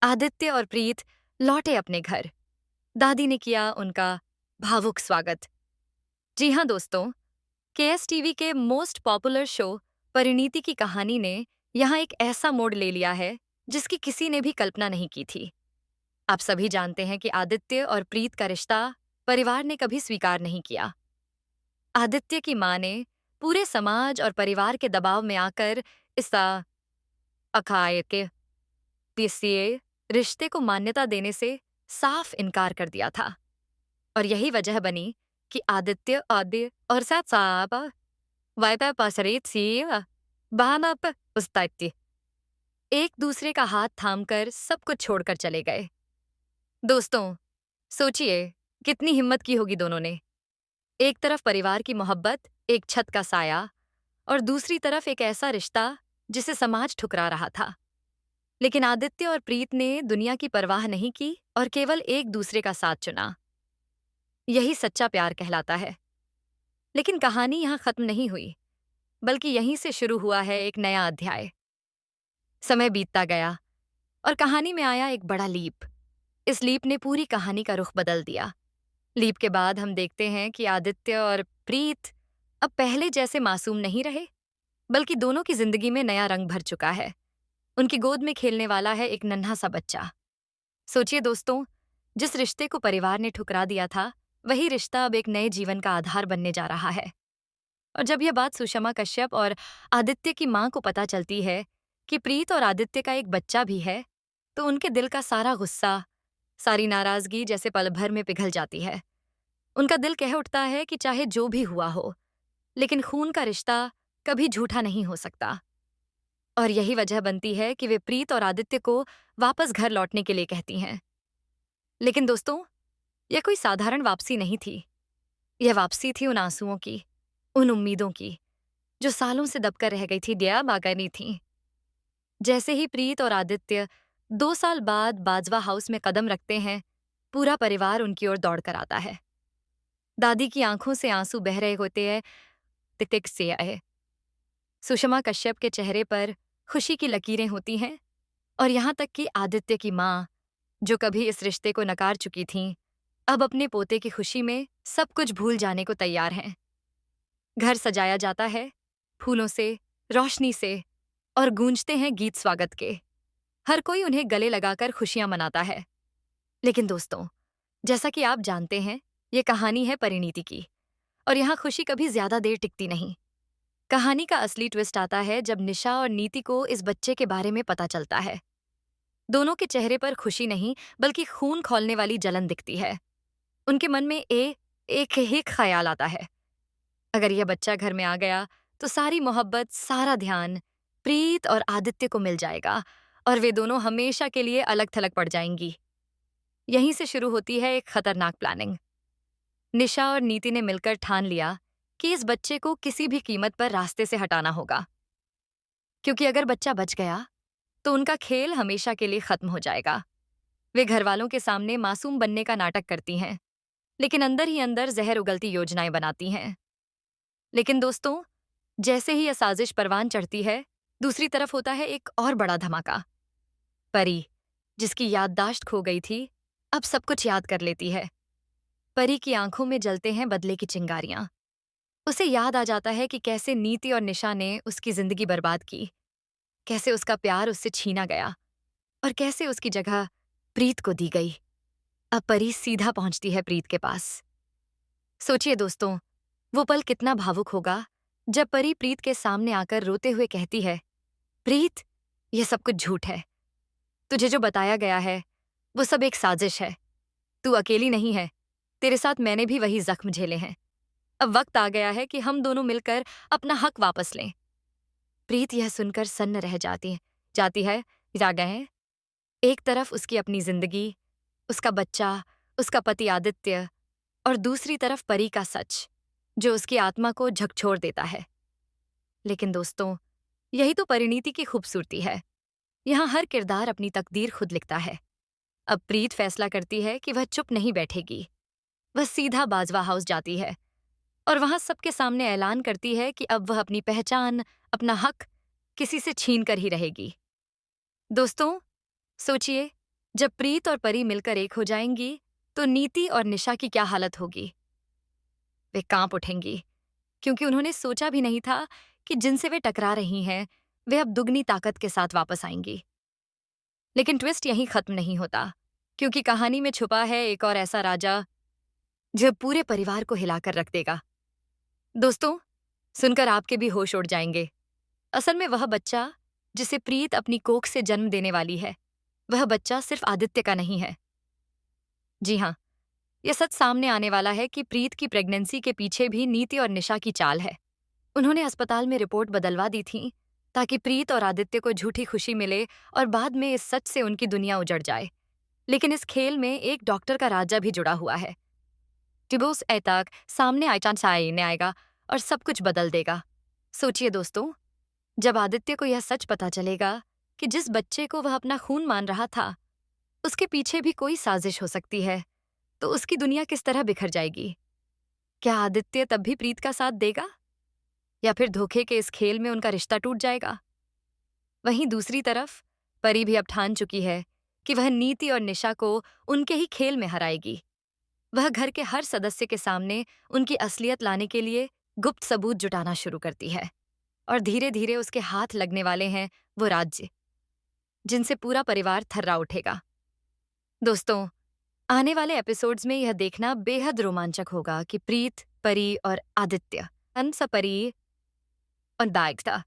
आदित्य और प्रीत लौटे अपने घर। दादी ने किया उनका भावुक स्वागत। जी हाँ दोस्तों, केएसटीवी के मोस्ट पॉपुलर शो परिणीति की कहानी ने यहाँ एक ऐसा मोड़ ले लिया है जिसकी किसी ने भी कल्पना नहीं की थी। आप सभी जानते हैं कि आदित्य और प्रीत का रिश्ता परिवार ने कभी स्वीकार नहीं किया। आदित्य की माँ ने पूरे समाज और परिवार के दबाव में आकर इस अखाए के इसलिए रिश्ते को मान्यता देने से साफ इनकार कर दिया था। और यही वजह बनी कि आदित्य आदि और साथ साहब वायपा पसरीत सी बानप उस्ताइती एक दूसरे का हाथ थामकर सब कुछ छोड़कर चले गए। दोस्तों, सोचिए कितनी हिम्मत की होगी दोनों ने। एक तरफ परिवार की मोहब्बत, एक छत का साया, और दूसरी तरफ एक ऐसा रिश्ता जिसे समाज ठुकरा रहा था। लेकिन आदित्य और प्रीत ने दुनिया की परवाह नहीं की और केवल एक दूसरे का साथ चुना। यही सच्चा प्यार कहलाता है। लेकिन कहानी यहाँ खत्म नहीं हुई, बल्कि यहीं से शुरू हुआ है एक नया अध्याय। समय बीतता गया और कहानी में आया एक बड़ा लीप। इस लीप ने पूरी कहानी का रुख बदल दिया। लीप के बाद हम देखते हैं कि आदित्य और प्रीत अब पहले जैसे मासूम नहीं रहे, बल्कि दोनों की जिंदगी में नया रंग भर चुका है। उनकी गोद में खेलने वाला है एक नन्हा सा बच्चा। सोचिए दोस्तों, जिस रिश्ते को परिवार ने ठुकरा दिया था, वही रिश्ता अब एक नए जीवन का आधार बनने जा रहा है। और जब यह बात सुषमा कश्यप और आदित्य की माँ को पता चलती है कि प्रीत और आदित्य का एक बच्चा भी है, तो उनके दिल का सारा गुस्सा, सारी नाराजगी जैसे पल भर में पिघल जाती है। उनका दिल कह उठता है कि चाहे जो भी हुआ हो, लेकिन खून का रिश्ता कभी झूठा नहीं हो सकता। और यही वजह बनती है कि वे प्रीत और आदित्य को वापस घर लौटने के लिए कहती हैं। लेकिन दोस्तों, यह कोई साधारण वापसी नहीं थी। यह वापसी थी उन आंसुओं की, उन उम्मीदों की, जो सालों से दबकर रह गई थी, दिया बागनी थी। जैसे ही प्रीत और आदित्य 2 साल बाद बाजवा हाउस में कदम रखते हैं, पूरा परिवार उनकी ओर दौड़ कर आता है। दादी की आंखों से आंसू बह रहे होते हैं, टिक टिक से आए। सुषमा कश्यप के चेहरे पर खुशी की लकीरें होती हैं, और यहाँ तक कि आदित्य की माँ, जो कभी इस रिश्ते को नकार चुकी थीं, अब अपने पोते की खुशी में सब कुछ भूल जाने को तैयार हैं। घर सजाया जाता है, फूलों से, रोशनी से, और गूंजते हैं गीत स्वागत के। हर कोई उन्हें गले लगाकर खुशियां मनाता है। लेकिन दोस्तों, जैसा कि आप जानते हैं, ये कहानी है परिणीति की, और यहाँ खुशी कभी ज्यादा देर टिकती नहीं। कहानी का असली ट्विस्ट आता है जब निशा और नीति को इस बच्चे के बारे में पता चलता है। दोनों के चेहरे पर खुशी नहीं, बल्कि खून खौलने वाली जलन दिखती है। उनके मन में एक ही ख्याल आता है, अगर यह बच्चा घर में आ गया तो सारी मोहब्बत, सारा ध्यान प्रीत और आदित्य को मिल जाएगा, और वे दोनों हमेशा के लिए अलग थलग पड़ जाएंगी। यहीं से शुरू होती है एक खतरनाक प्लानिंग। निशा और नीति ने मिलकर ठान लिया कि इस बच्चे को किसी भी कीमत पर रास्ते से हटाना होगा, क्योंकि अगर बच्चा बच गया तो उनका खेल हमेशा के लिए खत्म हो जाएगा। वे घरवालों के सामने मासूम बनने का नाटक करती हैं, लेकिन अंदर ही अंदर जहर उगलती योजनाएं बनाती हैं। लेकिन दोस्तों, जैसे ही यह साजिश परवान चढ़ती है, दूसरी तरफ होता है एक और बड़ा धमाका। परी, जिसकी याददाश्त खो गई थी, अब सब कुछ याद कर लेती है। परी की आंखों में जलते हैं बदले की चिंगारियां। उसे याद आ जाता है कि कैसे नीति और निशा ने उसकी जिंदगी बर्बाद की, कैसे उसका प्यार उससे छीना गया, और कैसे उसकी जगह प्रीत को दी गई। अब परी सीधा पहुंचती है प्रीत के पास। सोचिए दोस्तों, वो पल कितना भावुक होगा जब परी प्रीत के सामने आकर रोते हुए कहती है, प्रीत, यह सब कुछ झूठ है। तुझे जो बताया गया है वो सब एक साजिश है। तू अकेली नहीं है, तेरे साथ मैंने भी वही जख्म झेले हैं। अब वक्त आ गया है कि हम दोनों मिलकर अपना हक वापस लें। प्रीत यह सुनकर सन्न रह जाती है। जा गए। एक तरफ उसकी अपनी जिंदगी, उसका बच्चा, उसका पति आदित्य, और दूसरी तरफ परी का सच, जो उसकी आत्मा को झकझोर देता है। लेकिन दोस्तों, यही तो परिणीति की खूबसूरती है। यहाँ हर किरदार अपनी तकदीर खुद लिखता है। अब प्रीत फैसला करती है कि वह चुप नहीं बैठेगी। वह सीधा बाजवा हाउस जाती है और वहां सबके सामने ऐलान करती है कि अब वह अपनी पहचान, अपना हक किसी से छीन कर ही रहेगी। दोस्तों, सोचिए, जब प्रीत और परी मिलकर एक हो जाएंगी तो नीति और निशा की क्या हालत होगी। वे कांप उठेंगी, क्योंकि उन्होंने सोचा भी नहीं था कि जिनसे वे टकरा रही हैं वे अब दुगनी ताकत के साथ वापस आएंगी। लेकिन ट्विस्ट यहीं खत्म नहीं होता, क्योंकि कहानी में छुपा है एक और ऐसा राजा जो पूरे परिवार को हिलाकर रख देगा। दोस्तों, सुनकर आपके भी होश उड़ जाएंगे। असल में वह बच्चा जिसे प्रीत अपनी कोख से जन्म देने वाली है, वह बच्चा सिर्फ आदित्य का नहीं है। जी हाँ, यह सच सामने आने वाला है कि प्रीत की प्रेगनेंसी के पीछे भी नीति और निशा की चाल है। उन्होंने अस्पताल में रिपोर्ट बदलवा दी थी ताकि प्रीत और आदित्य को झूठी खुशी मिले और बाद में इस सच से उनकी दुनिया उजड़ जाए। लेकिन इस खेल में एक डॉक्टर का राजा भी जुड़ा हुआ है। टिबोस एतक सामने आईचांसाई ने आएगा और सब कुछ बदल देगा। सोचिए दोस्तों, जब आदित्य को यह सच पता चलेगा कि जिस बच्चे को वह अपना खून मान रहा था उसके पीछे भी कोई साजिश हो सकती है, तो उसकी दुनिया किस तरह बिखर जाएगी। क्या आदित्य तब भी प्रीत का साथ देगा, या फिर धोखे के इस खेल में उनका रिश्ता टूट जाएगा। वहीं दूसरी तरफ परी भी अब ठान चुकी है कि वह नीति और निशा को उनके ही खेल में हराएगी। वह घर के हर सदस्य के सामने उनकी असलियत लाने के लिए गुप्त सबूत जुटाना शुरू करती है, और धीरे धीरे उसके हाथ लगने वाले हैं वो राज्य जिनसे पूरा परिवार थर्रा उठेगा। दोस्तों, आने वाले एपिसोड्स में यह देखना बेहद रोमांचक होगा कि प्रीत, परी और आदित्य, हंस, परी और दायकता